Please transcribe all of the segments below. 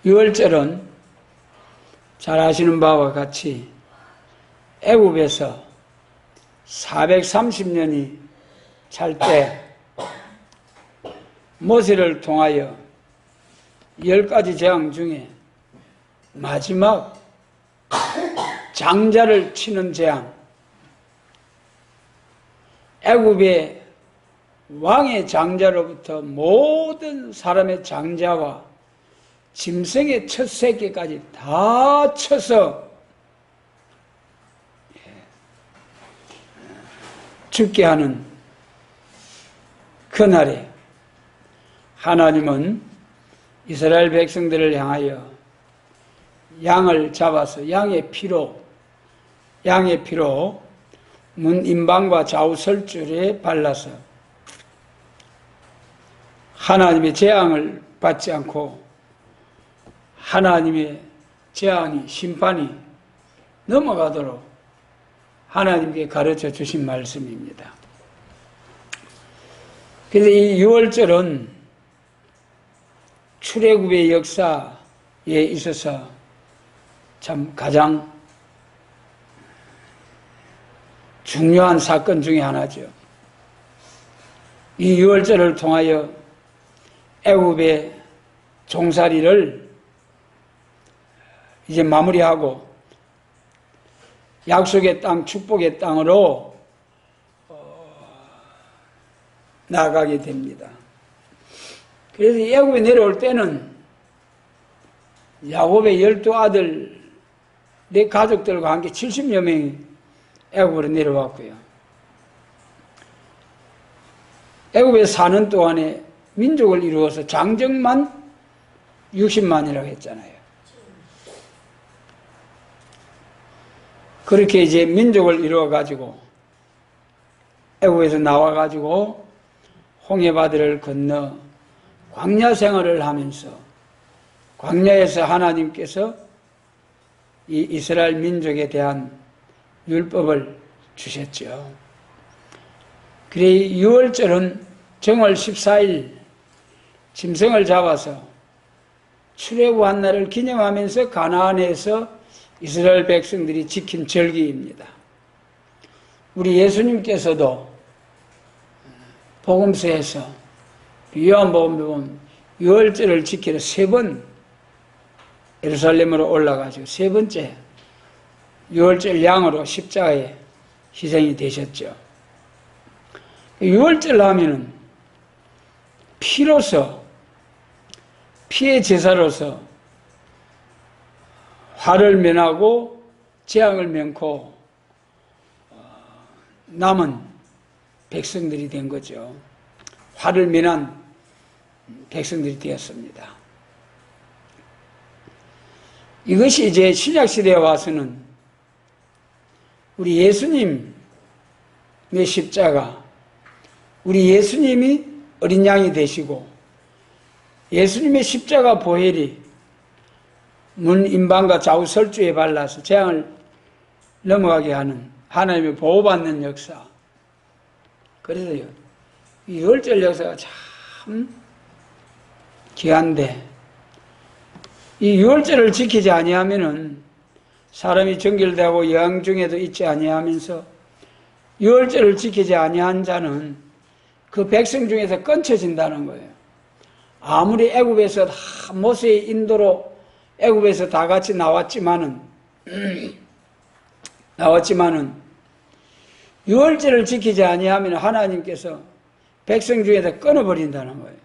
유월절은 잘 아시는 바와 같이 애굽에서 430년이 찰 때 모세를 통하여 10가지 재앙 중에 마지막 장자를 치는 재앙, 애굽의 왕의 장자로부터 모든 사람의 장자와 짐승의 첫 새끼까지 다 쳐서 죽게 하는 그날에 하나님은 이스라엘 백성들을 향하여 양을 잡아서 양의 피로 문 임방과 좌우 설줄에 발라서 하나님의 재앙을 받지 않고 하나님의 재앙이 심판이 넘어가도록 하나님께 가르쳐 주신 말씀입니다. 그래서 이 유월절은 출애굽의 역사에 있어서 참 가장 중요한 사건 중에 하나죠. 이 유월절을 통하여 애굽의 종살이를 이제 마무리하고 약속의 땅, 축복의 땅으로 나아가게 됩니다. 그래서 애굽에 내려올 때는 야곱의 12아들 내 가족들과 함께 70여 명이 애굽으로 내려왔고요. 애굽에 사는 동안에 민족을 이루어서 장정만 60만이라고 했잖아요. 그렇게 이제 민족을 이루어가지고 애굽에서 나와가지고 홍해바다를 건너 광야 생활을 하면서 광야에서 하나님께서 이 이스라엘 민족에 대한 율법을 주셨죠. 그래 유월절은 정월 14일 짐승을 잡아서 출애굽한 날을 기념하면서 가나안에서 이스라엘 백성들이 지킨 절기입니다. 우리 예수님께서도 복음서에서 요한복음에 보면 유월절을 지키러 3번 예루살렘으로 올라가지고 3번째 유월절 양으로 십자가에 희생이 되셨죠. 유월절 하면은 피로서 피의 제사로서 화를 면하고 재앙을 면코 남은 백성들이 된 거죠. 화를 면한 백성들이 되었습니다. 이것이 이제 신약시대에 와서는 우리 예수님의 십자가, 우리 예수님이 어린 양이 되시고 예수님의 십자가 보혈이 문 임방과 좌우 설주에 발라서 재앙을 넘어가게 하는 하나님의 보호받는 역사. 그래서요, 이 유월절 역사가 참 귀한데 이 유월절을 지키지 아니하면은 사람이 정결되고 여행 중에도 있지 아니하면서 유월절을 지키지 아니한 자는 그 백성 중에서 끊쳐진다는 거예요. 아무리 애굽에서 다 모세의 인도로 애굽에서 다 같이 나왔지만은 유월절을 지키지 아니하면 하나님께서 백성 중에서 끊어버린다는 거예요.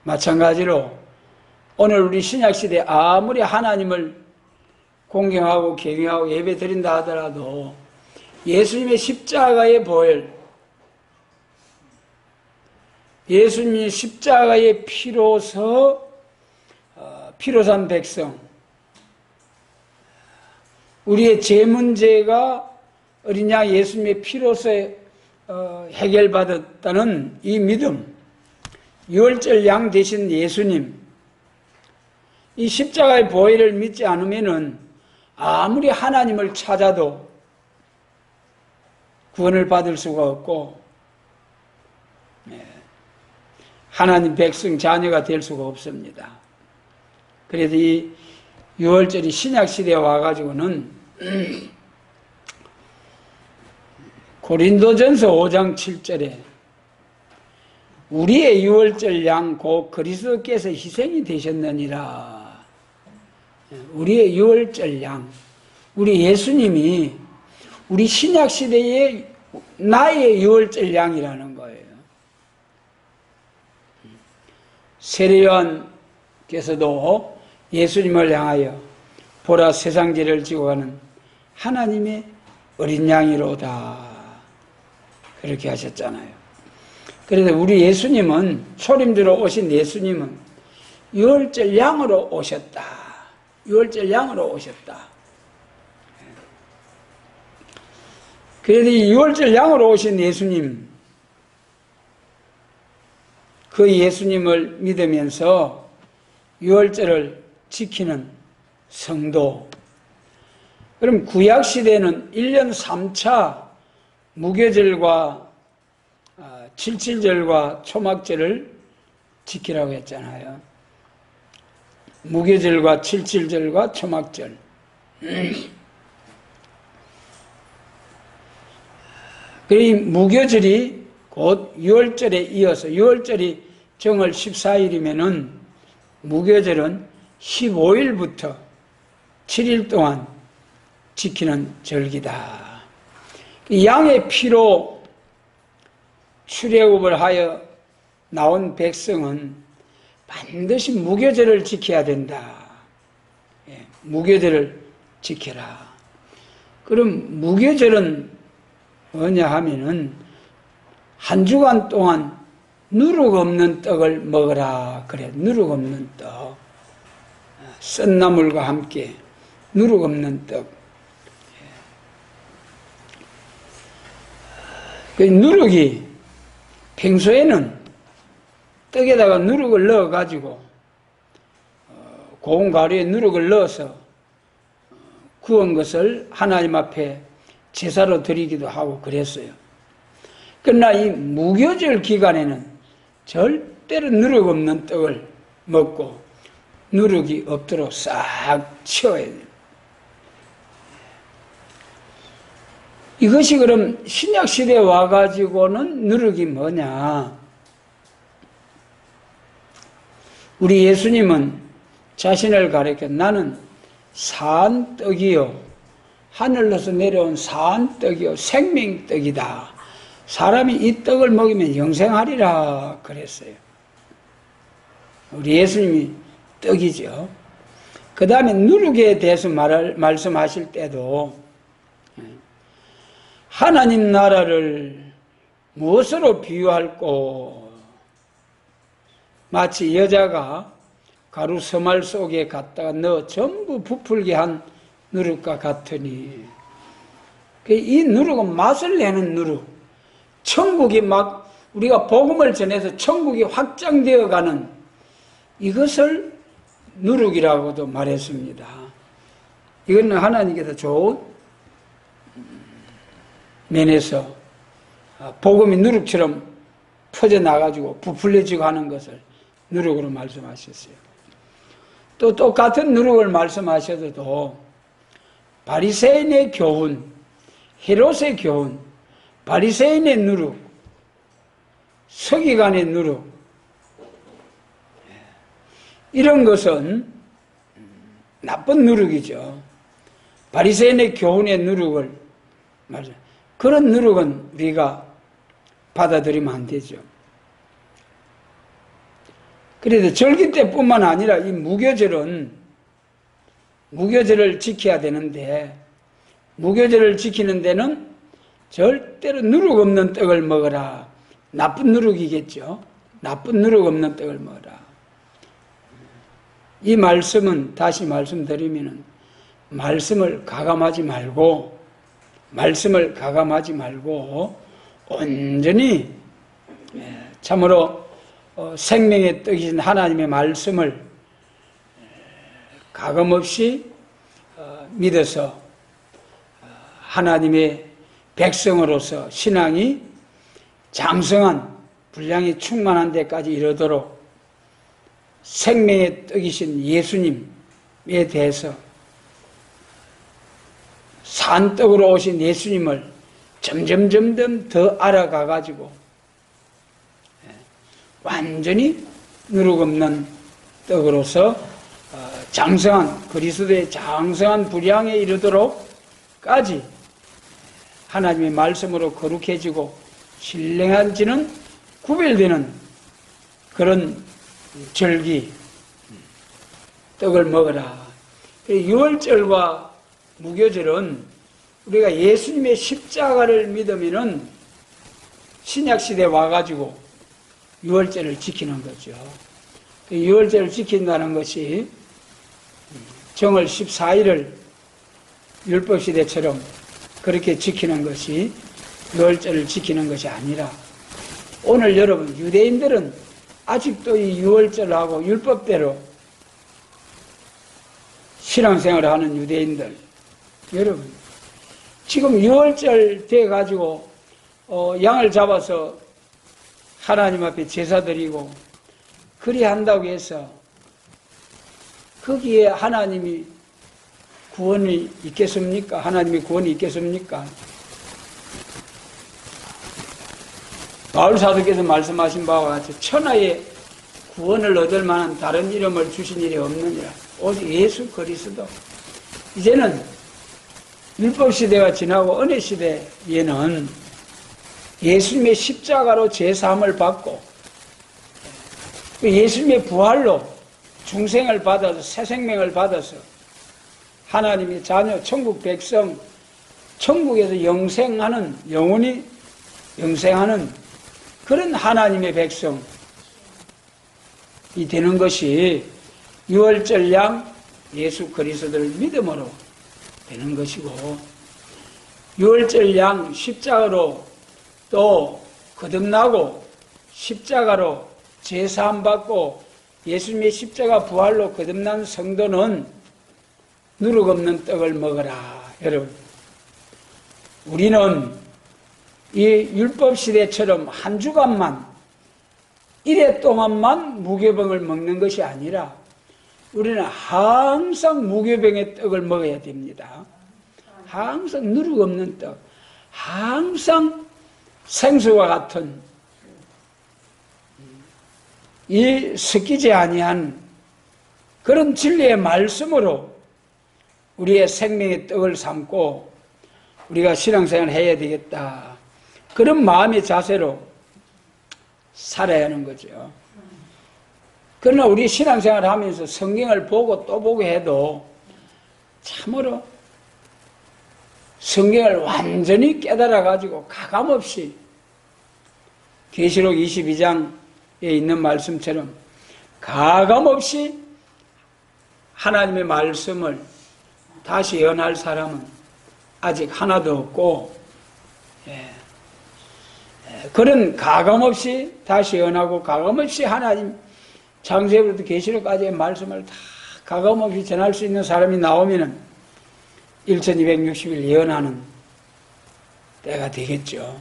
마찬가지로 오늘 우리 신약시대에 아무리 하나님을 공경하고 경외하고 예배 드린다 하더라도 예수님의 십자가의 보혈, 예수님의 십자가의 피로서 피로 산 백성, 우리의 죄 문제가 어린 양 예수님의 피로서 해결받았다는 이 믿음, 유월절 양 되신 예수님, 이 십자가의 보혈을 믿지 않으면은 아무리 하나님을 찾아도 구원을 받을 수가 없고, 하나님 백성 자녀가 될 수가 없습니다. 그래서 이 유월절이 신약시대에 와가지고는 고린도전서 5장 7절에 우리의 유월절 양 곧 그리스도께서 희생이 되셨느니라. 우리의 유월절 양, 우리 예수님이 우리 신약시대의 나의 유월절 양이라는 거예요. 세례요한께서도 예수님을 향하여 보라 세상 죄를 지고 가는 하나님의 어린 양이로다 그렇게 하셨잖아요. 그래서 우리 예수님은, 초림주로 오신 예수님은 유월절 양으로 오셨다. 유월절 양으로 오셨다. 그래서 이 유월절 양으로 오신 예수님, 그 예수님을 믿으면서 유월절을 지키는 성도. 그럼 구약시대는 1년 3차 무교절과 칠칠절과 초막절을 지키라고 했잖아요. 무교절과 칠칠절과 초막절. 그 무교절이 곧 유월절에 이어서, 유월절이 정월 14일이면은 무교절은 15일부터 7일 동안 지키는 절기다. 양의 피로 출애굽을 하여 나온 백성은 반드시 무교절을 지켜야 된다. 무교절을 지켜라. 그럼 무교절은 뭐냐 하면은 한 주간 동안 누룩 없는 떡을 먹으라. 그래, 누룩 없는 떡. 썬나물과 함께 누룩 없는 떡. 그 누룩이 평소에는 떡에다가 누룩을 넣어가지고 고운 가루에 누룩을 넣어서 구운 것을 하나님 앞에 제사로 드리기도 하고 그랬어요. 그러나 이 무교절 기간에는 절대로 누룩 없는 떡을 먹고 누룩이 없도록 싹 치워야 돼요. 이것이 그럼 신약시대에 와가지고는 누룩이 뭐냐? 우리 예수님은 자신을 가리켜 나는 산 떡이요, 하늘로서 내려온 산 떡이요, 생명떡이다. 사람이 이 떡을 먹으면 영생하리라 그랬어요. 우리 예수님이 떡이죠. 그 다음에 누룩에 대해서 말씀하실 때도 하나님 나라를 무엇으로 비유할꼬? 마치 여자가 가루 서말 속에 갖다가 넣어 전부 부풀게 한 누룩과 같으니, 이 누룩은 맛을 내는 누룩, 천국이 막 우리가 복음을 전해서 천국이 확장되어 가는 이것을 누룩이라고도 말했습니다. 이거는 하나님께서 좋은 면에서 복음이 누룩처럼 퍼져나가지고 부풀려지고 하는 것을 누룩으로 말씀하셨어요. 또 똑같은 누룩을 말씀하셔도 바리새인의 교훈, 헤롯의 교훈, 바리새인의 누룩, 서기관의 누룩, 이런 것은 나쁜 누룩이죠. 바리새인의 교훈의 누룩을 말해요. 그런 누룩은 우리가 받아들이면 안 되죠. 그래도 절기 때뿐만 아니라 이 무교절을 지켜야 되는데, 무교절을 지키는 데는 절대로 누룩 없는 떡을 먹어라. 나쁜 누룩이겠죠. 나쁜 누룩 없는 떡을 먹어라. 이 말씀은 다시 말씀드리면은 말씀을 가감하지 말고 온전히 참으로 생명의 떡이신 하나님의 말씀을 가감없이 믿어서 하나님의 백성으로서 신앙이 장성한 분량이 충만한 데까지 이르도록 생명의 떡이신 예수님에 대해서 산떡으로 오신 예수님을 점점 더 알아가가지고 완전히 누룩없는 떡으로서 장성한 그리스도의 장성한 분량에 이르도록까지 하나님의 말씀으로 거룩해지고 신령한지는 구별되는 그런 절기 떡을 먹어라. 유월절과 무교절은 우리가 예수님의 십자가를 믿으면은 신약시대에 와가지고 유월절을 지키는 거죠. 유월절을 지킨다는 것이 정월 14일을 율법시대처럼 그렇게 지키는 것이 유월절을 지키는 것이 아니라 오늘 여러분 유대인들은 아직도 이 유월절하고 율법대로 신앙생활을 하는 유대인들 여러분 지금 유월절 돼가지고 양을 잡아서 하나님 앞에 제사 드리고 그리 한다고 해서 거기에 하나님이 구원이 있겠습니까? 하나님의 구원이 있겠습니까? 바울 사도께서 말씀하신 바와 같이 천하에 구원을 얻을 만한 다른 이름을 주신 일이 없느니라. 오직 예수 그리스도. 이제는 율법시대가 지나고 은혜시대에는 예수님의 십자가로 죄사함을 받고 예수님의 부활로 중생을 받아서 새 생명을 받아서 하나님의 자녀 천국 백성 천국에서 영생하는 영원히 영생하는 그런 하나님의 백성이 되는 것이 유월절 양 예수 그리스도를 믿음으로 되는 것이고 유월절 양 십자가로 또 거듭나고 십자가로 제사함 받고 예수님의 십자가 부활로 거듭난 성도는 누룩 없는 떡을 먹어라. 여러분 우리는 이 율법시대처럼 한 주간만 일해 동안만 무교병을 먹는 것이 아니라 우리는 항상 무교병의 떡을 먹어야 됩니다. 항상 누룩 없는 떡, 항상 생수와 같은 이 섞이지 아니한 그런 진리의 말씀으로 우리의 생명의 떡을 삼고 우리가 신앙생활을 해야 되겠다. 그런 마음의 자세로 살아야 하는 거죠. 그러나 우리 신앙생활을 하면서 성경을 보고 또 보고 해도 참으로 성경을 완전히 깨달아가지고 가감없이 계시록 22장에 있는 말씀처럼 가감없이 하나님의 말씀을 다시 예언할 사람은 아직 하나도 없고 그런 가감없이 다시 예언하고 가감없이 하나님 창세기부터 계시록까지의 말씀을 다 가감없이 전할 수 있는 사람이 나오면은 1260일 예언하는 때가 되겠죠.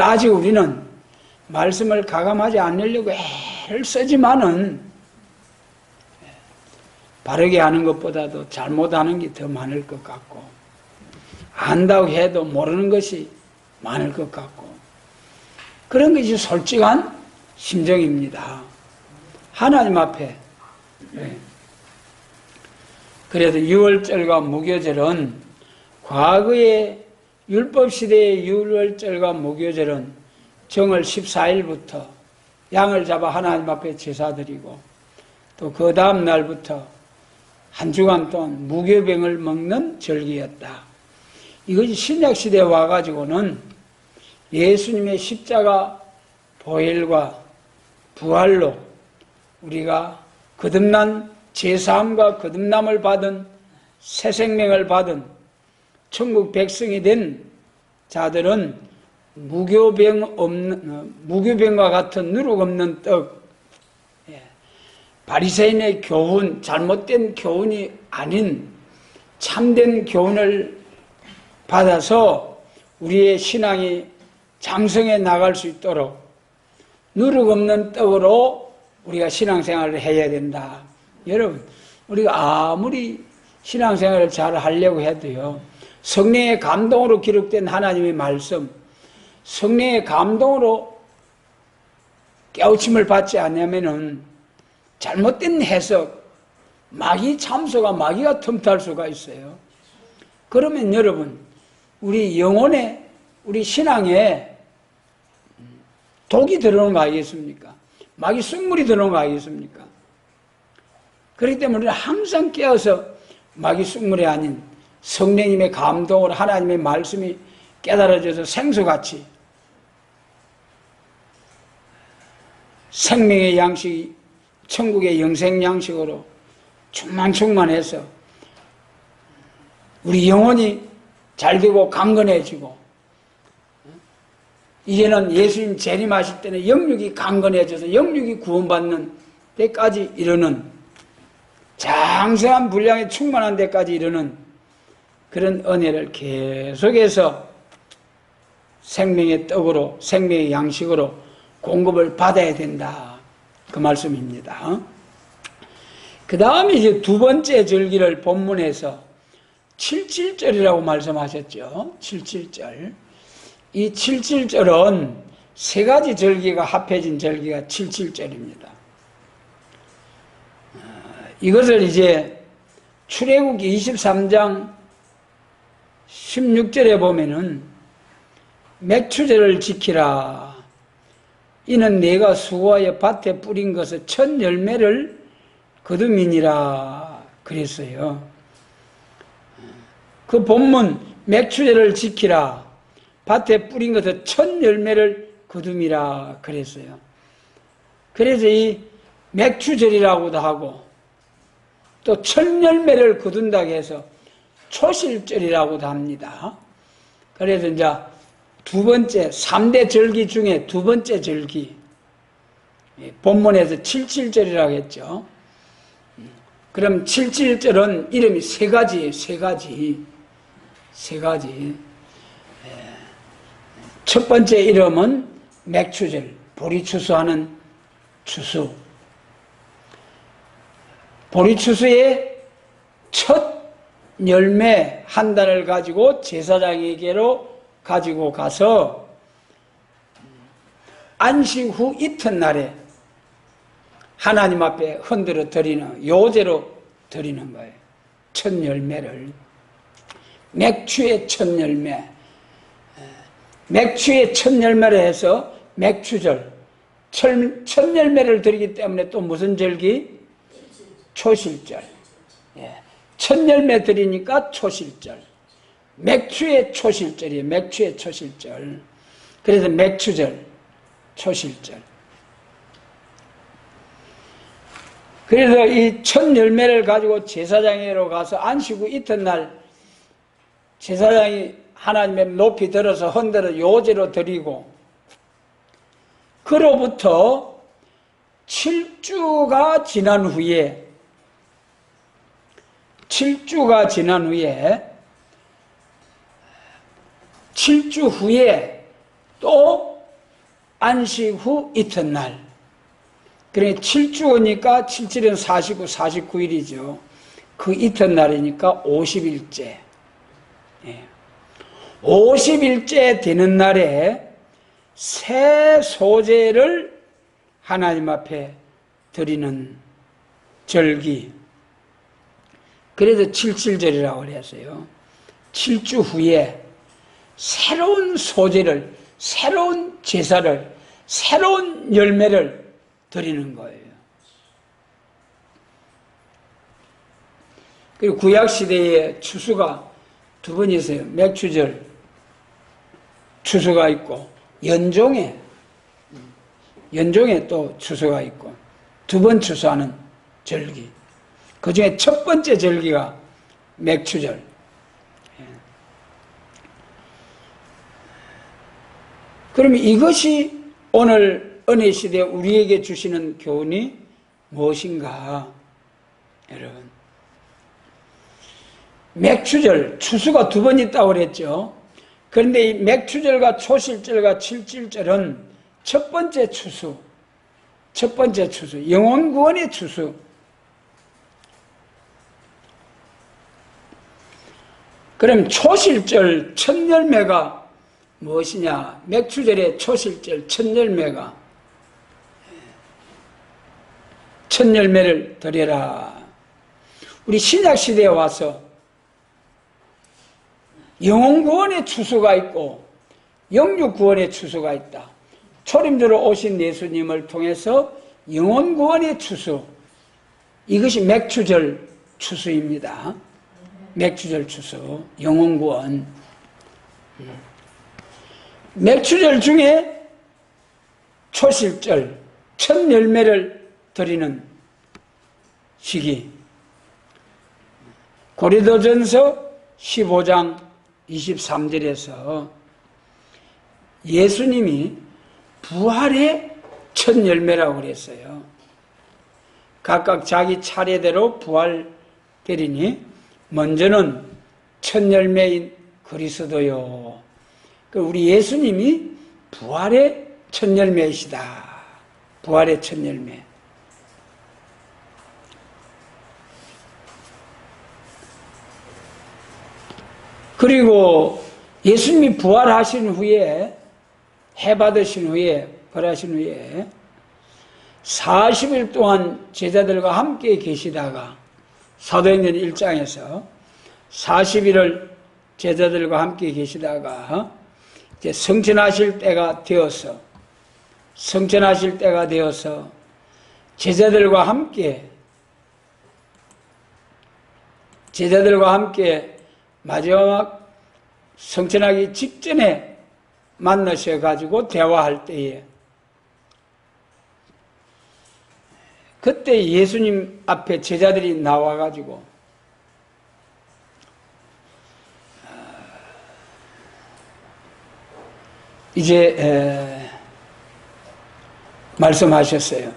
아직 우리는 말씀을 가감하지 않으려고 애를 쓰지만은 바르게 하는 것보다도 잘못하는 게 더 많을 것 같고 안다고 해도 모르는 것이 많을 것 같고 그런 것이 솔직한 심정입니다. 하나님 앞에. 그래서 유월절과 무교절은 과거의 율법시대의 유월절과 무교절은 정월 14일부터 양을 잡아 하나님 앞에 제사드리고 또 그 다음 날부터 한 주간 동안 무교병을 먹는 절기였다. 이것이 신약시대에 와가지고는 예수님의 십자가 보혈과 부활로 우리가 거듭난 제사함과 거듭남을 받은 새 생명을 받은 천국 백성이 된 자들은 무교병과 같은 누룩 없는 떡, 바리새인의 교훈, 잘못된 교훈이 아닌 참된 교훈을 받아서 우리의 신앙이 장성해 나갈 수 있도록 누룩 없는 떡으로 우리가 신앙생활을 해야 된다. 여러분, 우리가 아무리 신앙생활을 잘 하려고 해도요, 성령의 감동으로 기록된 하나님의 말씀, 성령의 감동으로 깨우침을 받지 않으면은 잘못된 해석, 마귀 참소가 마귀가 틈탈 수가 있어요. 그러면 여러분, 우리 영혼에, 우리 신앙에 독이 들어오는 거 아니겠습니까? 마귀 쑥물이 들어오는 거 아니겠습니까? 그렇기 때문에 우리는 항상 깨어서 마귀 쑥물이 아닌 성령님의 감동으로 하나님의 말씀이 깨달아져서 생수같이 생명의 양식이 천국의 영생 양식으로 충만해서 우리 영혼이 잘되고 강건해지고, 이제는 예수님 재림하실 때는 영육이 강건해져서 영육이 구원받는 데까지 이르는, 장성한 분량에 충만한 데까지 이르는 그런 은혜를 계속해서 생명의 떡으로, 생명의 양식으로 공급을 받아야 된다. 그 말씀입니다. 그 다음에 이제 두 번째 절기를 본문에서 77절이라고 말씀하셨죠. 77절. 이 77절은 세 가지 절기가 합해진 절기가 77절입니다. 이것을 이제 출애굽기 23장 16절에 보면은 맥추절을 지키라. 이는 내가 수고하여 밭에 뿌린 것을 첫 열매를 거둠이니라 그랬어요. 그 본문 맥추절을 지키라. 밭에 뿌린 것을 첫 열매를 거둠이라 그랬어요. 그래서 이 맥추절이라고도 하고 또 첫 열매를 거둔다고 해서 초실절이라고도 합니다. 그래서 이제 두 번째, 3대 절기 중에 두 번째 절기, 본문에서 77절이라고 했죠. 그럼 77절은 이름이 세 가지예요. 세 가지. 첫 번째 이름은 맥추절, 보리 추수하는 추수. 보리 추수의 첫 열매 한 단을 가지고 제사장에게로 가지고 가서 안식 후 이튿날에 하나님 앞에 흔들어 드리는, 요제로 드리는 거예요. 첫 열매를. 맥추의 첫 열매. 맥추의 첫 열매를 해서 맥추절. 첫 열매를 드리기 때문에 또 무슨 절기? 초실절. 첫 열매 드리니까 초실절. 맥추의 초실절이에요. 맥추의 초실절. 그래서 맥추절, 초실절. 그래서 이 첫 열매를 가지고 제사장에게로 가서 안식 후 이튿날 제사장이 하나님의 높이 들어서 흔들어 요제로 드리고, 그로부터 7주가 지난 후에 7주 후에 또 안식 후 이튿날. 그러니까 7주니까 77은 49, 49일이죠. 그 이튿날이니까 50일째. 50일째 되는 날에 새 소제를 하나님 앞에 드리는 절기. 그래서 77절이라고 그랬어요. 7주 후에 새로운 소제를, 새로운 제사를, 새로운 열매를 드리는 거예요. 그리고 구약시대에 추수가 두 번 있어요. 맥추절 추수가 있고, 연종에 또 추수가 있고, 두 번 추수하는 절기. 그 중에 첫 번째 절기가 맥추절. 그러면 이것이 오늘 은혜 시대에 우리에게 주시는 교훈이 무엇인가? 여러분, 맥추절, 추수가 두 번 있다고 그랬죠. 그런데 이 맥추절과 초실절과 칠칠절은 첫 번째 추수, 영혼 구원의 추수. 그럼 초실절 첫 열매가 무엇이냐? 맥추절의 초실절 첫 열매가 첫 열매를 드려라. 우리 신약시대에 와서 영혼 구원의 추수가 있고 영육 구원의 추수가 있다. 초림주로 오신 예수님을 통해서 영혼 구원의 추수, 이것이 맥추절 추수입니다. 맥추절 추수, 영혼 구원. 맥추절 중에 초실절, 첫 열매를 드리는 시기. 고린도전서 15장 23절에서 예수님이 부활의 첫 열매라고 그랬어요. 각각 자기 차례대로 부활되리니 먼저는 첫 열매인 그리스도요. 우리 예수님이 부활의 첫 열매이시다. 부활의 첫 열매. 그리고 예수님이 부활하신 후에, 해받으신 후에, 벌하신 후에 40일 동안 제자들과 함께 계시다가 사도행전 1장에서 40일을 제자들과 함께 계시다가 이제 성천하실 때가 되어서 제자들과 함께 마지막 성천하기 직전에 만나셔가지고 대화할 때에 그때 예수님 앞에 제자들이 나와가지고 이제 말씀하셨어요.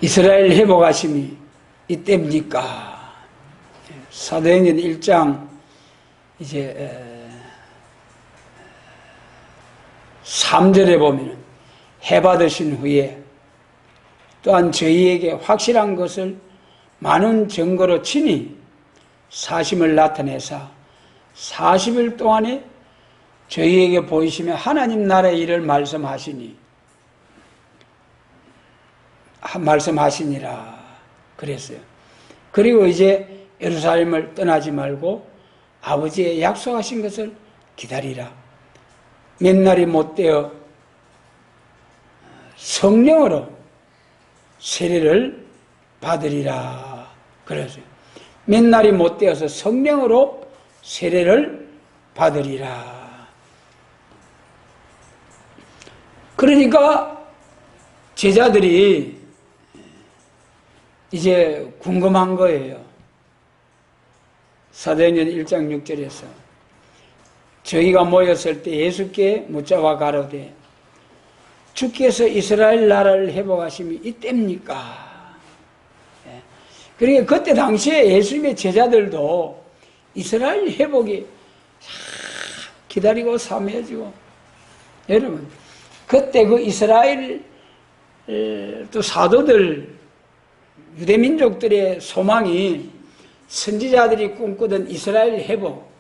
이스라엘 회복하심이 이때입니까? 사도행전 1장 이제 3절에 보면 해받으신 후에 또한 저희에게 확실한 것을 많은 증거로 친히 사심을 나타내사 40일 동안에 저희에게 보이시며 하나님 나라의 일을 말씀하시니라 그랬어요. 그리고 이제 예루살렘을 떠나지 말고 아버지의 약속하신 것을 기다리라. 몇 날이 못되어 성령으로 세례를 받으리라 그랬어요. 몇 날이 못되어서 성령으로 세례를 받으리라. 그러니까 제자들이 이제 궁금한 거예요. 사도행전 1장 6절에서 저희가 모였을 때 예수께 묻자와 가로되 주께서 이스라엘 나라를 회복하심이 이때입니까? 그러니까 그때 당시에 예수님의 제자들도 이스라엘 회복이 기다리고 사모해지고 여러분 그때 그 이스라엘 또 사도들 유대민족들의 소망이 선지자들이 꿈꾸던 이스라엘 회복,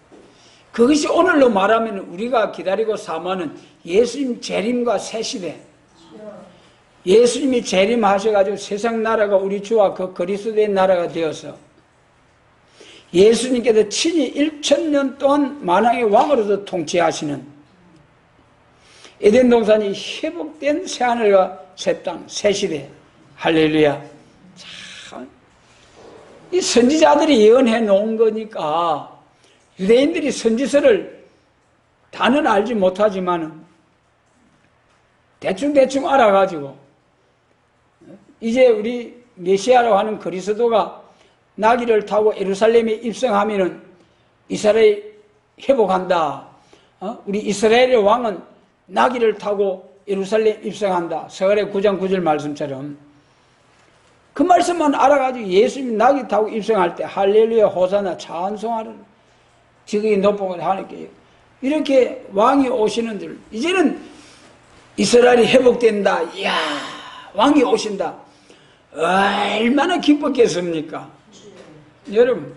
그것이 오늘로 말하면 우리가 기다리고 사모하는 예수님 재림과 새시대, 예수님이 재림하셔가지고 세상 나라가 우리 주와 그 그리스도의 나라가 되어서 예수님께서 친히 1000년 동안 만왕의 왕으로서 통치하시는 에덴 동산이 회복된 새하늘과 새 땅, 새시대. 할렐루야. 참, 이 선지자들이 예언해 놓은 거니까 유대인들이 선지서를 다는 알지 못하지만은 대충 알아가지고 이제 우리 메시아라고 하는 그리스도가 나귀를 타고 예루살렘에 입성하면은 이스라엘 회복한다. 우리 이스라엘의 왕은 나귀를 타고 예루살렘 입성한다. 서갈의 9장 9절 말씀처럼 그 말씀만 알아가지고 예수님이 나귀 타고 입성할 때 할렐루야 호사나 찬송하라. 지극히 높은 곳 하나님께 이렇게 왕이 오시는들 이제는 이스라엘이 회복된다. 이야, 왕이 오신다. 얼마나 기뻤겠습니까? 여러분,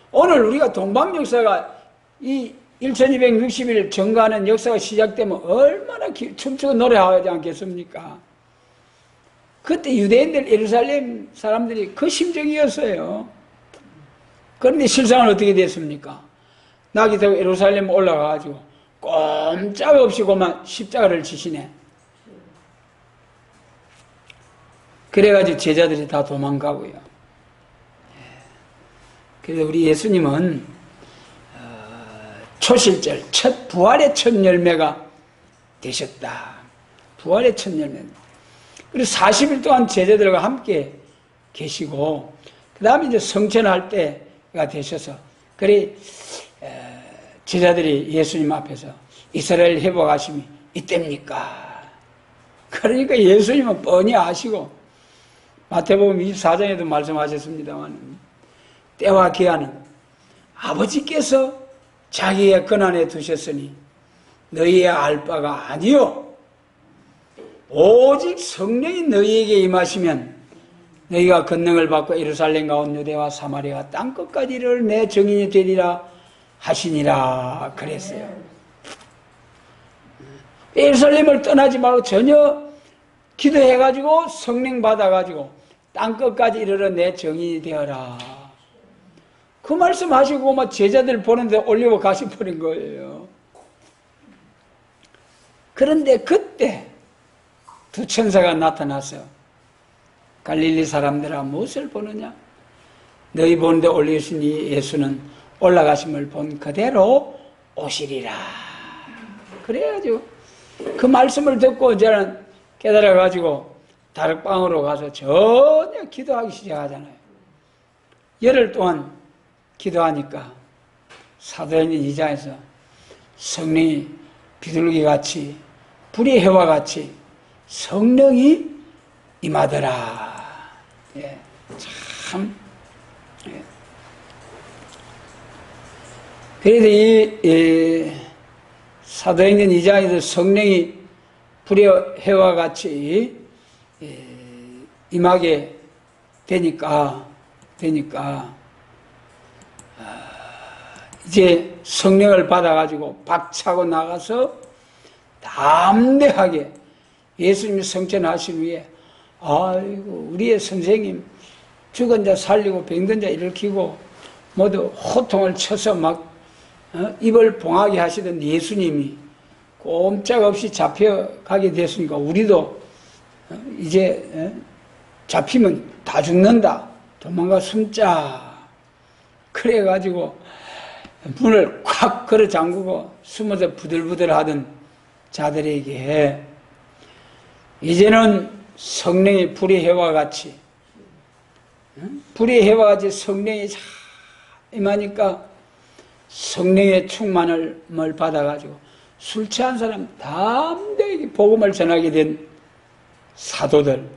오늘 우리가 동방 역사가 이 1260일 증가하는 역사가 시작되면 얼마나 춤추고 노래하지 않겠습니까? 그때 유대인들, 예루살렘 사람들이 그 심정이었어요. 그런데 실상은 어떻게 됐습니까? 낙이 되고 예루살렘 올라가가지고 꼼짝없이 그만 십자가를 지시네. 그래가지고 제자들이 다 도망가고요. 그래서 우리 예수님은 초실절, 첫 부활의 첫 열매가 되셨다. 부활의 첫 열매. 그리고 40일 동안 제자들과 함께 계시고 그 다음에 이제 성천할 때가 되셔서 그래 제자들이 예수님 앞에서 이스라엘 회복하심이 이때입니까? 그러니까 예수님은 뻔히 아시고 마태복음 24장에도 말씀하셨습니다만 때와 기한은 아버지께서 자기의 권한에 두셨으니 너희의 알 바가 아니요 오직 성령이 너희에게 임하시면 너희가 권능을 받고 예루살렘과 온 유대와 사마리아와 땅끝까지 이를 내 증인이 되리라 하시니라 그랬어요. 예루살렘을 떠나지 말고 전혀 기도해가지고 성령 받아가지고 땅끝까지 이르러 내 증인이 되어라. 그 말씀 하시고 막 제자들 보는데 올리고 가시버린 거예요. 그런데 그때 두 천사가 나타나서 갈릴리 사람들아 무엇을 보느냐? 너희 보는데 올리신 이 예수는 올라가심을 본 그대로 오시리라. 그래가지고 그 말씀을 듣고 이제는 깨달아가지고 다락방으로 가서 전혀 기도하기 시작하잖아요. 열흘 동안 기도하니까 사도행전 2장에서 성령이 비둘기같이 불의 해와 같이 성령이 임하더라. 예, 참. 예. 그래서 이 사도행전 2장에서 성령이 불의 해와 같이 임하게 되니까 이제 성령을 받아가지고 박차고 나가서 담대하게 예수님이 성천하신 후에 아이고 우리의 선생님 죽은 자 살리고 병든 자 일으키고 모두 호통을 쳐서 막 입을 봉하게 하시던 예수님이 꼼짝없이 잡혀가게 됐으니까 우리도 이제 잡히면 다 죽는다 도망가 숨자 그래가지고 문을 콱 걸어 잠그고 숨어서 부들부들 하던 자들에게 이제는 성령의 불의 해와 같이 불의 해와 같이 성령이 잘 임하니까 성령의 충만을 받아가지고 술 취한 사람 담대하게 복음을 전하게 된 사도들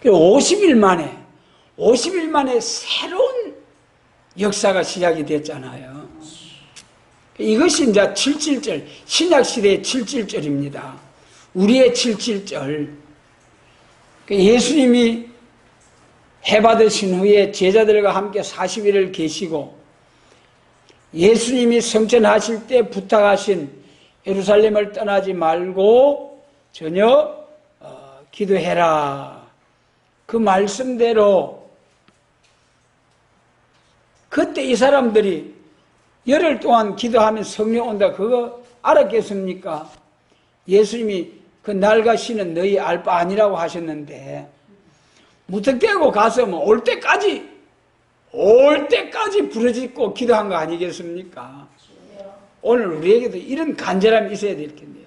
50일 만에 새로운 역사가 시작이 됐잖아요. 이것이 이제 7.7절 신약시대의 7.7절입니다. 우리의 7.7절 예수님이 해받으신 후에 제자들과 함께 40일을 계시고 예수님이 성천하실 때 부탁하신 예루살렘을 떠나지 말고 전혀 기도해라. 그 말씀대로 그때 이 사람들이 열흘 동안 기도하면 성령 온다 그거 알았겠습니까? 예수님이 그 날과 시는 너희 알 바 아니라고 하셨는데 무턱대고 가서 뭐 올 때까지 부르짖고 기도한 거 아니겠습니까? 오늘 우리에게도 이런 간절함이 있어야 될 텐데요.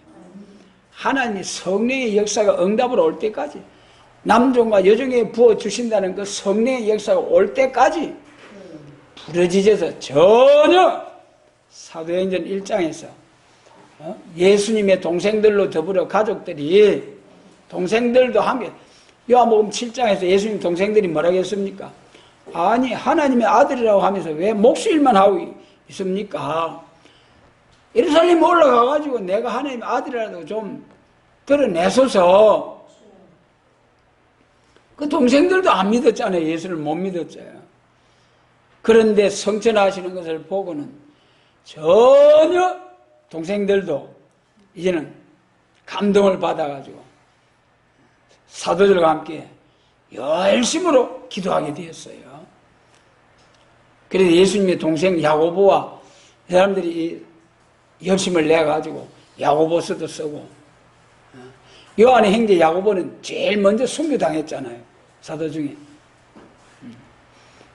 하나님이 성령의 역사가 응답으로 올 때까지 남종과 여종에 부어주신다는 그 성령의 역사가 올 때까지 부르짖어서 전혀 사도행전 1장에서 예수님의 동생들로 더불어 가족들이 동생들도 함께 요한복음 7장에서 예수님 동생들이 뭐라고 했습니까? 아니 하나님의 아들이라고 하면서 왜 목수일만 하고 있습니까? 예루살렘 올라가가지고 내가 하나님의 아들이라도 좀 드러내소서. 그 동생들도 안 믿었잖아요. 예수를 못 믿었어요. 그런데 성천하시는 것을 보고는 전혀 동생들도 이제는 감동을 받아가지고 사도들과 함께 열심으로 기도하게 되었어요. 그래서 예수님의 동생 야고보와 사람들이 열심을 내가지고 야고보서도 쓰고, 요한의 형제 야고보는 제일 먼저 순교당했잖아요. 사도 중에.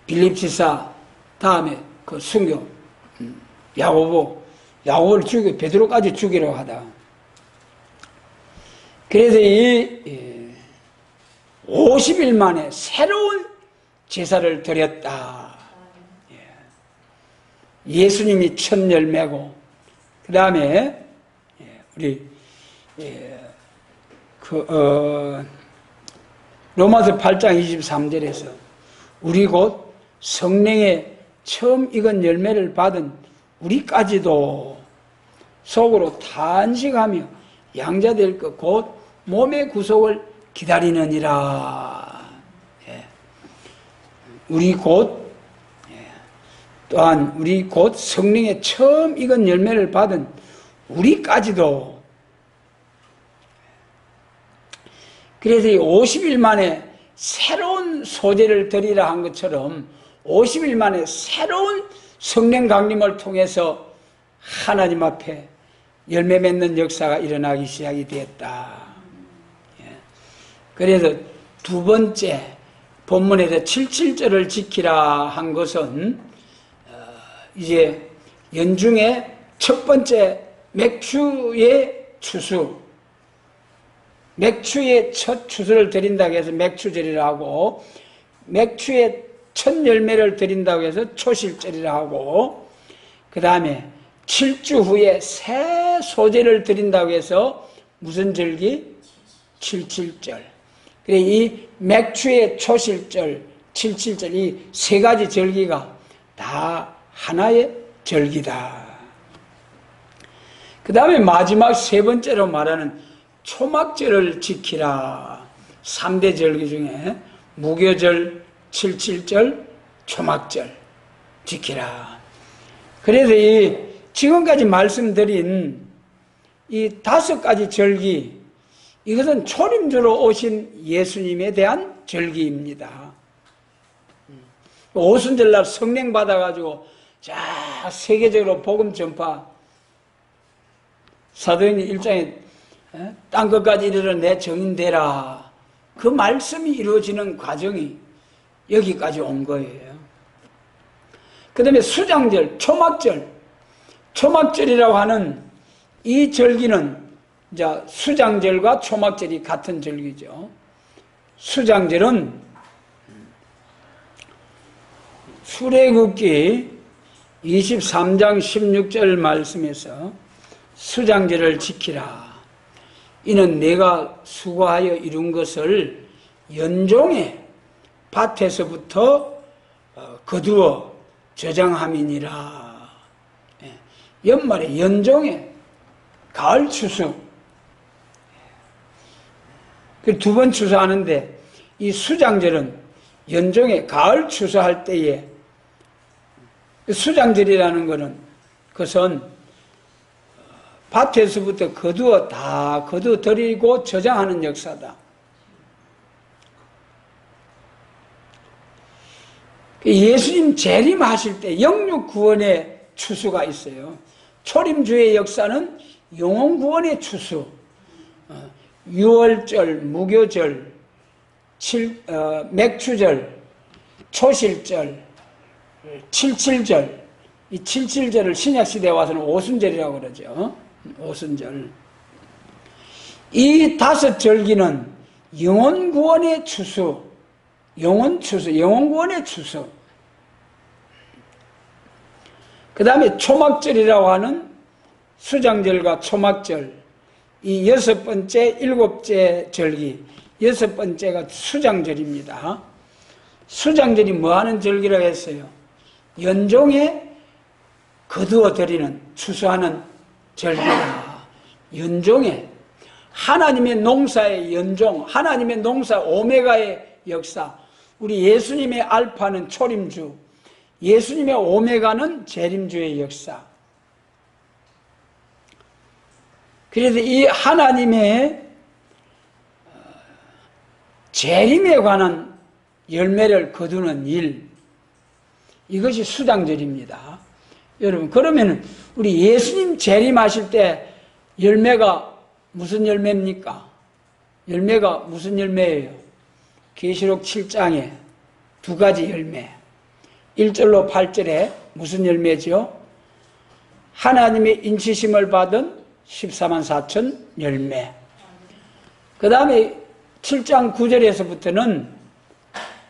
빌립 지사 다음에 그 순교, 야고보를 죽이고 베드로까지 죽이려고 하다. 그래서 이 50일 만에 새로운 제사를 드렸다. 예수님이 첫 열매고, 그 다음에 우리 로마서 8장 23절에서 우리 곧 성령의 처음 익은 열매를 받은 우리까지도 속으로 탄식하며 양자될 것 곧 몸의 구속을 기다리느니라. 또한 우리 곧 성령의 처음 익은 열매를 받은 우리까지도. 그래서 이 50일 만에 새로운 소재를 드리라 한 것처럼 50일 만에 새로운 성령 강림을 통해서 하나님 앞에 열매 맺는 역사가 일어나기 시작이 되었다. 그래서 두 번째 본문에서 77절을 지키라 한 것은 이제 연중의 첫 번째 맥추의 추수, 맥추의 첫 추수를 드린다고 해서 맥추절이라 하고, 맥추의 첫 열매를 드린다고 해서 초실절이라 하고, 그 다음에 7주 후에 새 소재를 드린다고 해서 무슨 절기? 77절. 그래, 이 맥추의 초실절, 77절, 이 세 가지 절기가 다 하나의 절기다. 그 다음에 마지막 세 번째로 말하는 초막절을 지키라. 3대 절기 중에 무교절, 77절, 초막절 지키라. 그래서 이 지금까지 말씀드린 이 5가지 절기, 이것은 초림주로 오신 예수님에 대한 절기입니다. 오순절날 성령 받아가지고 자 세계적으로 복음 전파, 사도행전 1장에 땅 끝까지 이르러 내 정인 되라, 그 말씀이 이루어지는 과정이 여기까지 온 거예요. 그 다음에 수장절, 초막절이라고 하는 이 절기는 이제 수장절과 초막절이 같은 절기죠. 수장절은 출애굽기 23장 16절 말씀에서 수장절을 지키라. 이는 내가 수고하여 이룬 것을 연종의 밭에서부터 거두어 저장함이니라. 연말에 연종의 가을 추수, 그 두 번 추수하는데 이 수장절은 연종의 가을 추수할 때에, 수장절이라는 것은 그것은 밭에서부터 다 거두어들이고 저장하는 역사다. 예수님 재림하실 때 영육 구원의 추수가 있어요. 초림주의 역사는 영혼 구원의 추수, 6월절, 무교절, 맥추절, 초실절, 77절, 이 77절을 신약시대에 와서는 오순절이라고 그러죠. 오순절. 이 5절기는 영혼 구원의 추수, 영혼 구원의 추수. 그 다음에 초막절이라고 하는 수장절과 초막절, 이 6번째, 7째 절기, 6번째가 수장절입니다. 수장절이 뭐 하는 절기라고 했어요? 연종의 거두어들이는 추수하는 절기가 연종의 하나님의 농사의 연종, 하나님의 농사 오메가의 역사. 우리 예수님의 알파는 초림주, 예수님의 오메가는 재림주의 역사. 그래서 이 하나님의 재림에 관한 열매를 거두는 일, 이것이 수장절입니다. 여러분, 그러면 우리 예수님 재림하실 때 열매가 무슨 열매입니까? 열매가 무슨 열매예요? 계시록 7장에 두 가지 열매. 1절로 8절에 무슨 열매죠? 하나님의 인치심을 받은 14만 4천 열매. 그 다음에 7장 9절에서부터는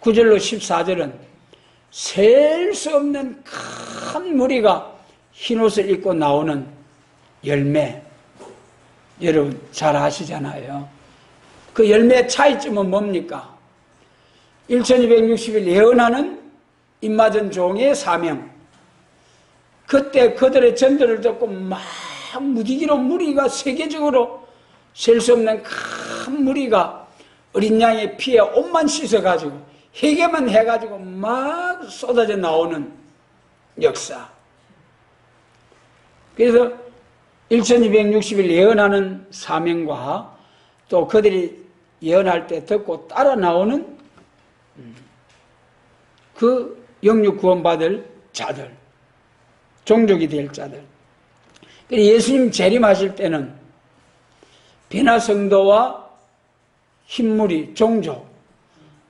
9절로 14절은 셀 수 없는 큰 무리가 흰옷을 입고 나오는 열매. 여러분 잘 아시잖아요. 그 열매의 차이점은 뭡니까? 1260일 예언하는 입맞은 종의 사명. 그때 그들의 전도를 듣고 막 무지개로 무리가 세계적으로 셀 수 없는 큰 무리가 어린 양의 피에 옷만 씻어가지고 회개만 해가지고 막 쏟아져 나오는 역사. 그래서 1260일 예언하는 사명과 또 그들이 예언할 때 듣고 따라 나오는 그 영육 구원받을 자들, 종족이 될 자들. 예수님 재림하실 때는 변화 성도와 흰무리, 종족,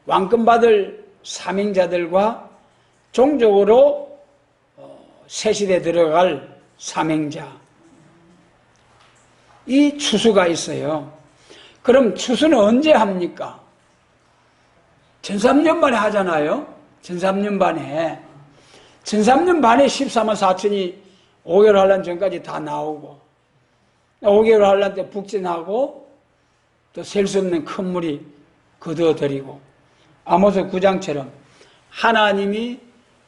왕권 받을 사명자들과 종족으로 새 시대에 들어갈 사명자, 이 추수가 있어요. 그럼 추수는 언제 합니까? 1300년 만에 하잖아요. 1300년 반에 1300년 반에 14만 4천이 5개월 환란 전까지 다 나오고 5개월 환란 때 북진하고 또 셀 수 없는 큰 물이 거두어들이고 아모스 9장처럼 하나님이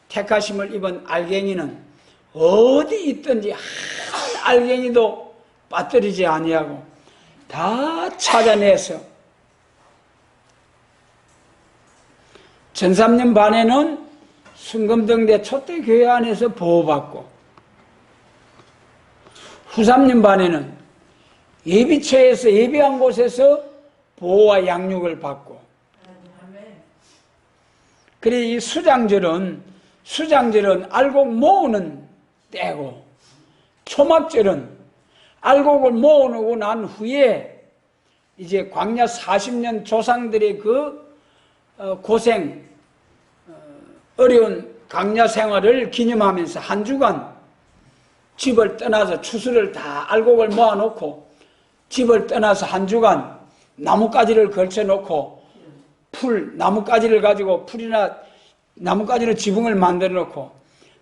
택하심을 입은 알갱이는 어디 있든지 한 알갱이도 빠뜨리지 아니하고 다 찾아내서 1300년 반에는 순금등대 촛대교회 안에서 보호받고 후 3년 반에는 예비처에서 예비한 곳에서 보호와 양육을 받고 그래 이 수장절은 알곡 모으는 때고 초막절은 알곡을 모으고 난 후에 이제 광야 40년 조상들의 그 고생 어려운 광야 생활을 기념하면서 한 주간 집을 떠나서 추수를 다 알곡을 모아놓고 집을 떠나서 한 주간 나뭇가지를 걸쳐놓고 나뭇가지를 가지고 풀이나 나뭇가지로 지붕을 만들어 놓고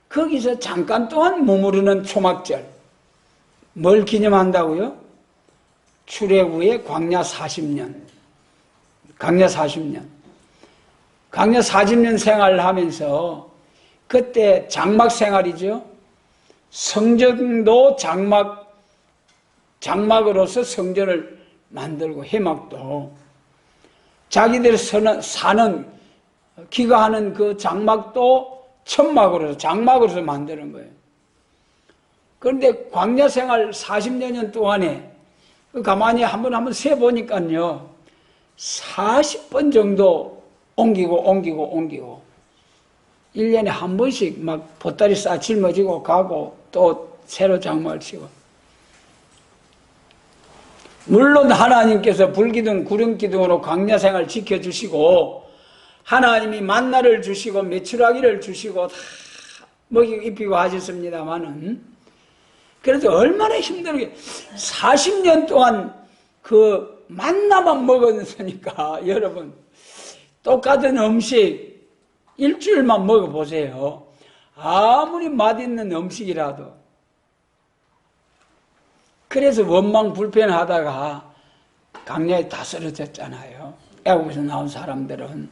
거기서 잠깐 동안 머무르는 초막절. 뭘 기념한다고요? 출애굽의 광야 40년. 광야 40년 생활을 하면서 그때 장막 생활이죠. 성전도 장막으로서 성전을 만들고 회막도 자기들 사는 기가하는 그 장막도 장막으로서 만드는 거예요. 그런데 광야 생활 40년 동안에 가만히 한번 세보니까요 40번 정도 옮기고 1년에 한 번씩 막 보따리 싸 짊어지고 가고 또 새로 장막을 치고 물론 하나님께서 불기둥 구름기둥으로 광야 생활 지켜주시고 하나님이 만나를 주시고 메추라기를 주시고 다 먹이고 입히고 하셨습니다마는 그래도 얼마나 힘들게 40년 동안 그 만나만 먹었으니까 여러분 똑같은 음식 일주일만 먹어보세요. 아무리 맛있는 음식이라도 그래서 원망 불편하다가 강야에 다 쓰러졌잖아요. 애국에서 나온 사람들은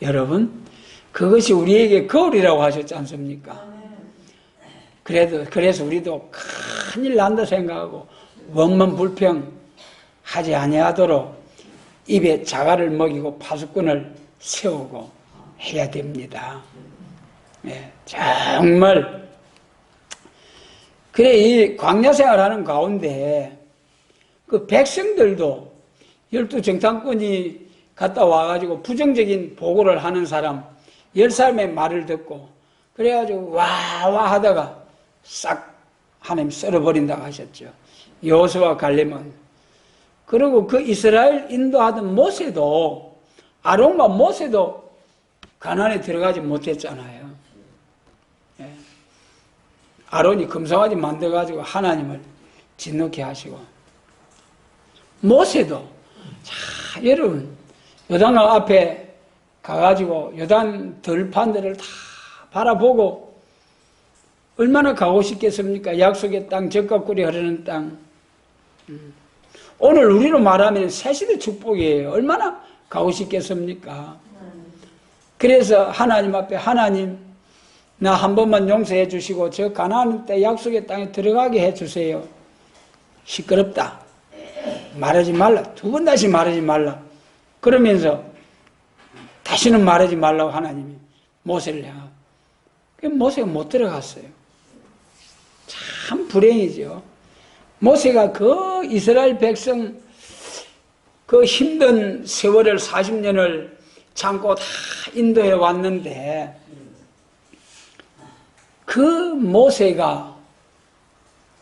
여러분 그것이 우리에게 거울이라고 하셨지 않습니까? 그래서 우리도 큰일 난다 생각하고 원만 불평 하지 아니하도록 입에 자갈을 먹이고 파수꾼을 세우고 해야 됩니다. 네, 정말 그래 이 광야 생활하는 가운데 그 백성들도 12정탐꾼이 갔다 와가지고 부정적인 보고를 하는 사람 10사람의 말을 듣고 그래가지고 와 하다가 싹 하나님 썰어버린다고 하셨죠. 여호수아와 갈렙은. 그리고 그 이스라엘 인도하던 모세도 아론과 모세도 가나안에 들어가지 못했잖아요. 예. 아론이 금송아지 만들어가지고 하나님을 진노케 하시고 모세도 자 여러분 요단강 앞에 가가지고 요단 들판들을 다 바라보고 얼마나 가고 싶겠습니까? 약속의 땅, 젖과 꿀이 흐르는 땅. 오늘 우리로 말하면 새시대 축복이에요. 얼마나 가고 싶겠습니까? 그래서 하나님 앞에 하나님 나 한 번만 용서해 주시고 저 가나안 땅 약속의 땅에 들어가게 해 주세요. 시끄럽다. 말하지 말라. 두 번 다시 말하지 말라. 그러면서 다시는 말하지 말라고 하나님이 모세를 향하고 모세가 못 들어갔어요. 참 불행이죠. 모세가 그 이스라엘 백성 그 힘든 세월을 40년을 참고 다 인도해 왔는데 그 모세가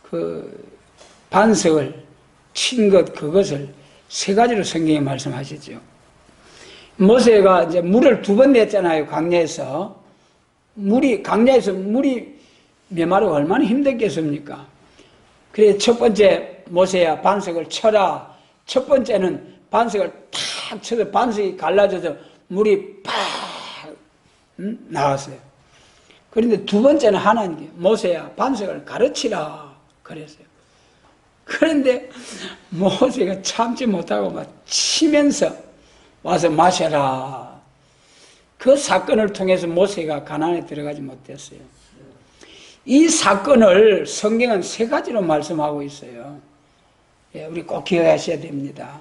그 반석을 친 것 그것을 세 가지로 성경에 말씀하시죠. 모세가 이제 물을 2번 냈잖아요. 광야에서 강야에서 물이 메마르고 얼마나 힘들겠습니까? 그래서 첫 번째 모세야 반석을 쳐라. 첫 번째는 반석을 탁 쳐서 반석이 갈라져서 물이 팍 나왔어요. 그런데 두 번째는 하나님께 모세야 반석을 가르치라 그랬어요. 그런데 모세가 참지 못하고 막 치면서 와서 마셔라. 그 사건을 통해서 모세가 가나안에 들어가지 못했어요. 이 사건을 성경은 3가지로 말씀하고 있어요. 예, 우리 꼭 기억하셔야 됩니다.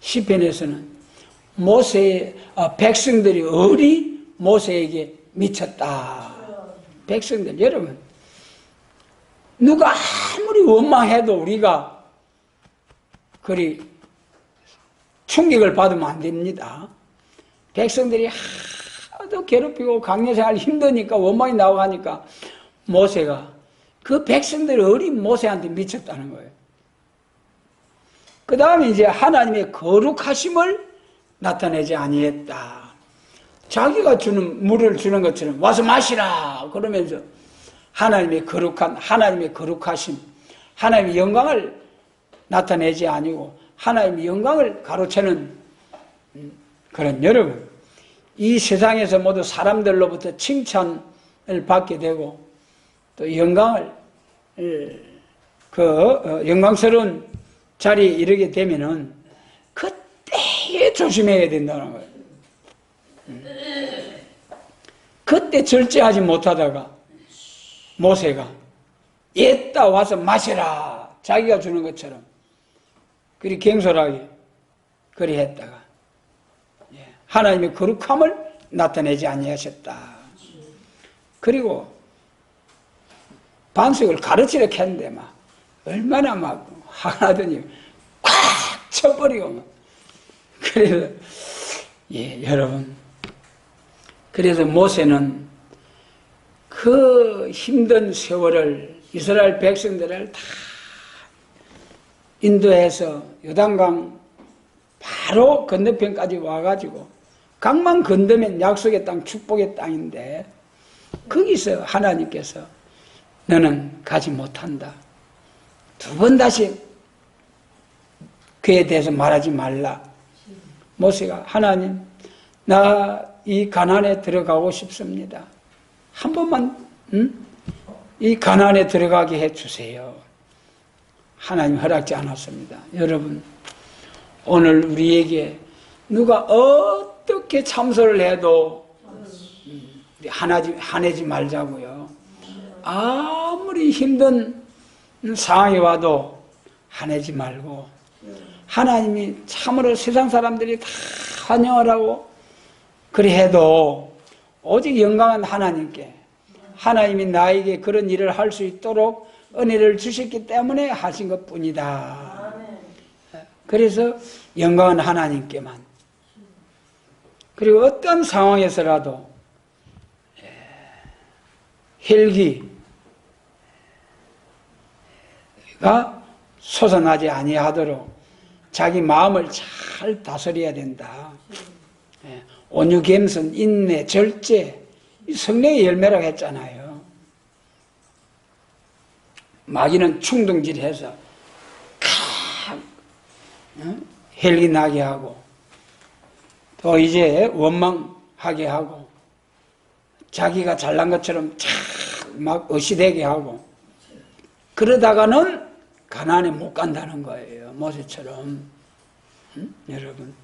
시편에서는 백성들이 어리 모세에게 미쳤다. 백성들 여러분 누가 아무리 원망해도 우리가 그리 충격을 받으면 안 됩니다. 백성들이 하도 괴롭히고 강요생활 힘드니까 원망이 나오고 하니까 모세가 그 백성들이 어린 모세한테 미쳤다는 거예요. 그 다음에 이제 하나님의 거룩하심을 나타내지 아니했다. 자기가 주는 물을 주는 것처럼 와서 마시라 그러면서 하나님의 거룩하심, 하나님의 영광을 나타내지 아니고 하나님의 영광을 가로채는 그런 여러분 이 세상에서 모두 사람들로부터 칭찬을 받게 되고 또 영광을 영광스러운 자리에 이르게 되면은 그때에 조심해야 된다는 거예요. 그때 절제하지 못하다가 모세가 옛다 와서 마셔라 자기가 주는 것처럼 그리 경솔하게 그리 했다가 하나님의 거룩함을 나타내지 아니하셨다. 그리고 반석을 가르치려 했는데 막 얼마나 막 화나더니 콱 쳐버리고 막 그래서 여러분 그래서 모세는 그 힘든 세월을 이스라엘 백성들을 다 인도해서 요단강 바로 건너편까지 와가지고 강만 건너면 약속의 땅 축복의 땅인데 거기서 하나님께서 너는 가지 못한다. 2번 다시 그에 대해서 말하지 말라. 모세가 하나님 나 이 가나안에 들어가고 싶습니다. 한 번만 이 가나안에 들어가게 해주세요. 하나님 허락지 않았습니다. 여러분 오늘 우리에게 누가 어떻게 참소를 해도 화내지 말자고요. 아무 아무리 힘든 상황이 와도 화내지 말고 하나님이 참으로 세상 사람들이 다 환영을 하고 그래 해도 오직 영광은 하나님께, 하나님이 나에게 그런 일을 할 수 있도록 은혜를 주셨기 때문에 하신 것뿐이다. 그래서 영광은 하나님께만. 그리고 어떤 상황에서라도 혈기가 솟아나지 아니하도록 자기 마음을 잘 다스려야 된다. 온유, 겸손, 인내, 절제, 성령의 열매라고 했잖아요. 마귀는 충동질해서 혈기 나게 하고 또 이제 원망하게 하고 자기가 잘난 것처럼 막 의시되게 하고 그러다가는 가나안에 못 간다는 거예요. 모세처럼. 여러분,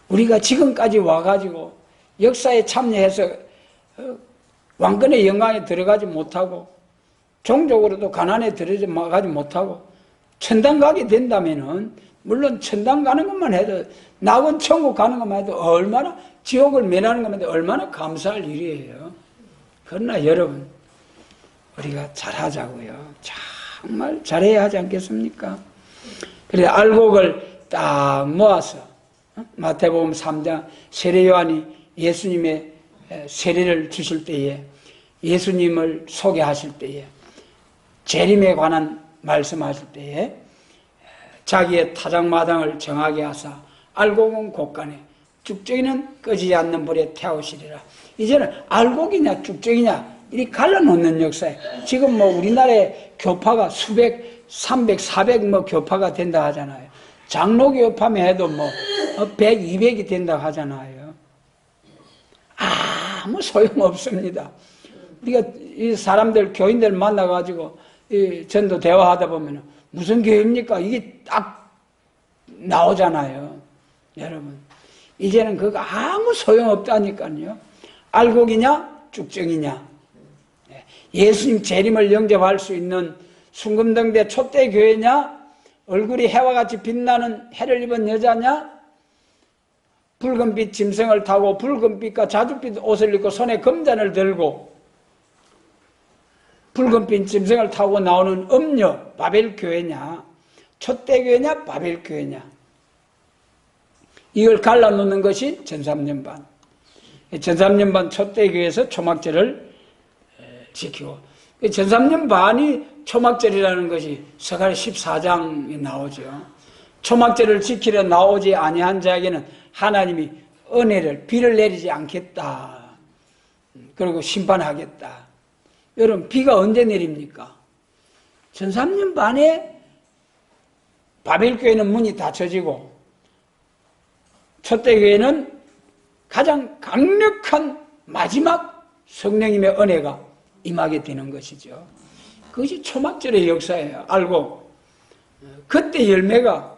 우리가 지금까지 와가지고 역사에 참여해서 왕권의 영광에 들어가지 못하고 종족으로도 가나안에 들어가지 못하고 천당 가게 된다면은, 물론 천당 가는 것만 해도, 낙원 천국 가는 것만 해도 얼마나, 지옥을 면하는 것만 해도 얼마나 감사할 일이에요. 그러나 여러분, 우리가 잘하자고요. 정말 잘해야 하지 않겠습니까? 그래서 알곡을 딱 모아서 마태복음 3장 세례 요한이 예수님의 세례를 주실 때에, 예수님을 소개하실 때에, 재림에 관한 말씀하실 때에 자기의 타작마당을 정하게 하사 알곡은 곳간에 쭉정이는 꺼지지 않는 불에 태우시리라. 이제는 알곡이냐 쭉정이냐 이리 갈라놓는 역사에, 지금 뭐 우리나라에 교파가 수백, 300, 400 뭐 교파가 된다 하잖아요. 장로 교파면 해도 뭐 100, 200이 된다 하잖아요. 아무 소용없습니다. 우리가 이 사람들, 교인들 만나가지고 이 전도 대화하다 보면 무슨 교회입니까? 이게 딱 나오잖아요. 여러분, 이제는 그거 아무 소용없다니까요. 알곡이냐 쭉정이냐. 예수님 재림을 영접할 수 있는 순금등대 촛대교회냐, 얼굴이 해와 같이 빛나는 해를 입은 여자냐, 붉은빛 짐승을 타고 붉은빛과 자줏빛 옷을 입고 손에 금잔을 들고 붉은빛 짐승을 타고 나오는 음녀 바벨교회냐, 촛대교회냐 바벨교회냐, 이걸 갈라놓는 것이 전삼년반. 전삼년반 촛대교회에서 초막절을 지키고, 전삼년반이 초막절이라는 것이 서갈 14장에 나오죠. 초막절을 지키려 나오지 아니한 자에게는 하나님이 은혜를, 비를 내리지 않겠다. 그리고 심판하겠다. 여러분, 비가 언제 내립니까? 전삼년반에 바벨교회는 문이 닫혀지고 촛대교회는 가장 강력한 마지막 성령님의 은혜가 임하게 되는 것이죠. 그것이 초막절의 역사예요. 알고 그때 열매가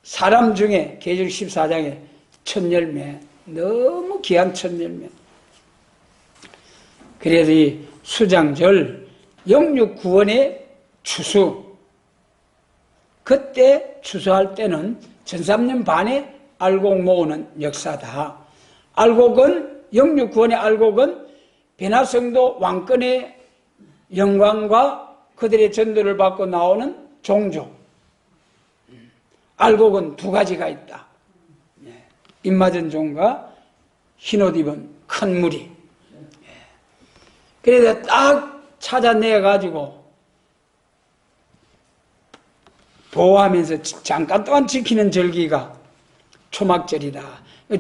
사람 중에 계시록 14장에 첫 열매, 너무 귀한 첫 열매. 그래서 이 수장절 영육 구원의 추수, 그때 추수할 때는 전삼년 반에 알곡 모으는 역사다. 알곡은, 영육 구원의 알곡은 변화성도 왕권의 영광과 그들의 전도를 받고 나오는 종족. 알곡은 두 가지가 있다. 입맞은 종과 흰옷 입은 큰 무리. 그래서 딱 찾아내가지고 보호하면서 잠깐 동안 지키는 절기가 초막절이다.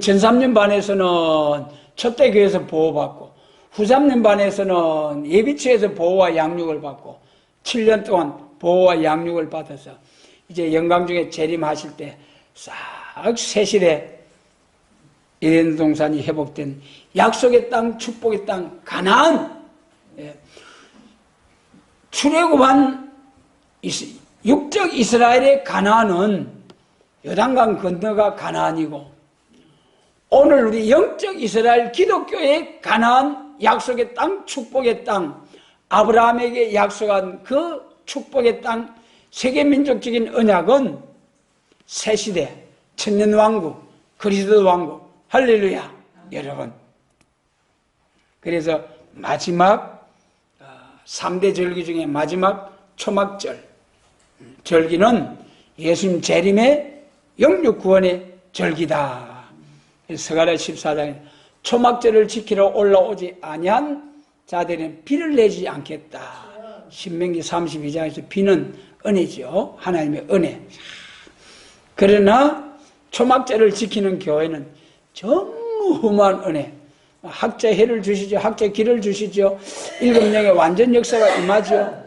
전삼년반에서는 촛대교회에서 보호받고, 후삼년반에서는 예비처에서 보호와 양육을 받고, 7년 동안 보호와 양육을 받아서 이제 영광 중에 재림하실 때 싹 세실에 에덴 동산이 회복된 약속의 땅, 축복의 땅, 가나안. 출애굽한 육적 이스라엘의 가나안은 요단강 건너가 가나안이고, 오늘 우리 영적 이스라엘 기독교의 가나안, 약속의 땅, 축복의 땅, 아브라함에게 약속한 그 축복의 땅, 세계민족적인 언약은 새시대, 천년왕국, 그리스도 왕국, 할렐루야, 여러분. 그래서 마지막 3대 절기 중에 마지막 초막절 절기는 예수님 재림의 영육 구원의 절기다. 스가랴 14장에 초막절을 지키러 올라오지 아니한 자들은 비를 내지 않겠다. 신명기 32장에서 비는 은혜죠. 하나님의 은혜. 그러나 초막절을 지키는 교회는 전무후무한 은혜. 학자의 해를 주시죠. 학자의 길을 주시죠. 7명의 완전 역사가 임하죠.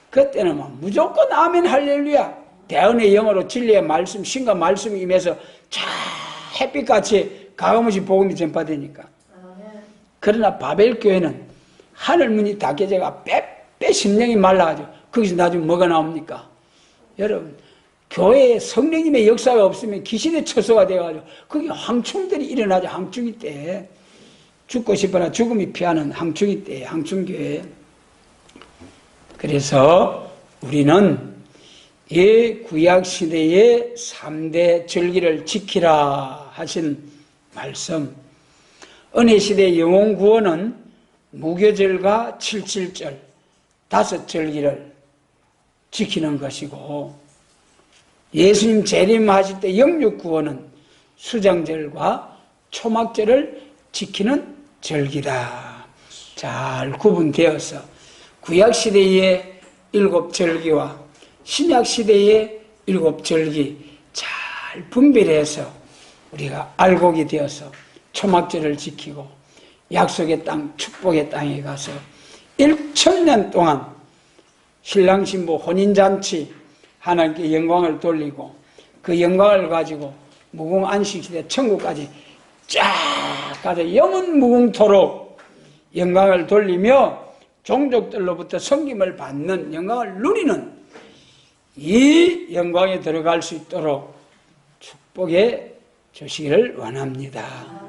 그때는 무조건 아멘 할렐루야. 대언의 영어로 진리의 말씀, 신과 말씀이 임해서 쫙 햇빛같이 가감없이 복음이 전파되니까. 그러나 바벨교회는 하늘문이 닫혀져가 빼빼 심령이 말라가지고 거기서 나중에 뭐가 나옵니까? 여러분, 교회에 성령님의 역사가 없으면 귀신의 처소가 되어가지고 거기 황충들이 일어나죠. 황충이 때. 죽고 싶으나 죽음이 피하는 황충이 때, 황충교회. 그래서 우리는 이 구약시대의 3대 절기를 지키라 하신 말씀, 은혜시대의 영혼구원은 무교절과 칠칠절 5절기를 지키는 것이고, 예수님 재림하실 때 영육구원은 수장절과 초막절을 지키는 절기다. 잘 구분되어서 구약시대의 7절기와 신약시대의 7절기 잘 분별해서 우리가 알곡이 되어서 초막절을 지키고 약속의 땅, 축복의 땅에 가서 1000년 동안 신랑 신부 혼인잔치 하나님께 영광을 돌리고 그 영광을 가지고 무궁안식시대 천국까지 쫙 가서 영원 무궁토록 영광을 돌리며 종족들로부터 섬김을 받는 영광을 누리는 이 영광에 들어갈 수 있도록 축복해 주시기를 원합니다.